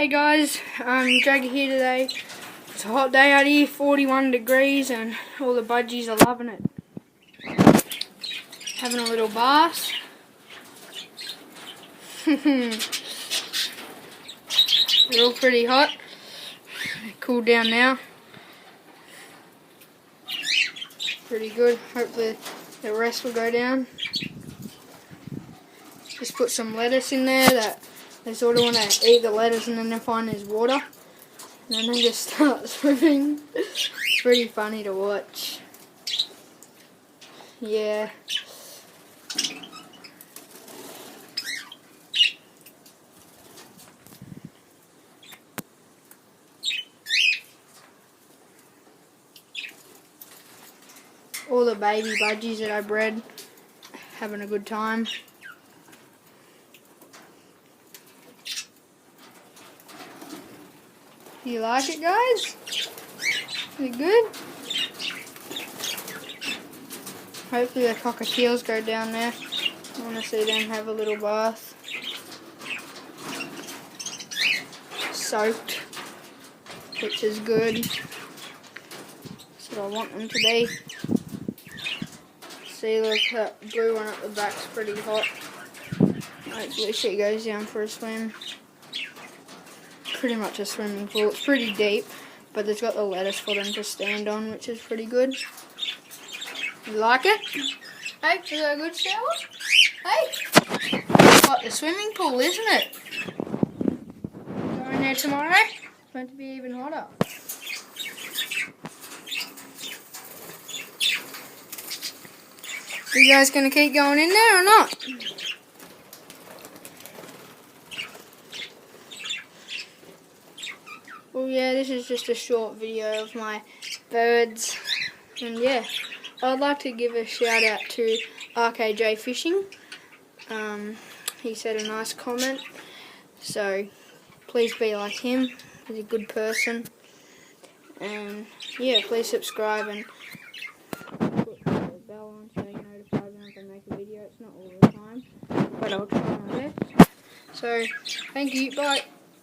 Hey guys, Jagger here today. It's a hot day out here, 41 degrees, and all the budgies are loving it. Having a little bath. They're all pretty hot. Cooled down now. Pretty good. Hopefully the rest will go down. Just put some lettuce in there that they sort of want to eat the lettuce, and then they find there's water. And then they just start swimming. It's pretty funny to watch. Yeah. All the baby budgies that I bred having a good time. Do you like it, guys? Is it good? Hopefully the cockatiels go down there. I want to see them have a little bath. Soaked, which is good. That's what I want them to be. See, look, that blue one at the back's pretty hot. Hopefully she goes down for a swim. Pretty much a swimming pool. It's pretty deep, but it's got the lettuce for them to stand on, which is pretty good. You like it? Hey, is that a good shower? Hey, it's like the swimming pool, isn't it? Going there tomorrow? It's meant to be even hotter. You guys gonna keep going in there or not? Well, yeah, this is just a short video of my birds, and yeah, I'd like to give a shout out to RKJ Fishing. He said a nice comment, so please be like him. He's a good person, and yeah, please subscribe and put the bell on so you're notified whenever I make a video. It's not all the time, but I'll try my best. So, thank you, bye.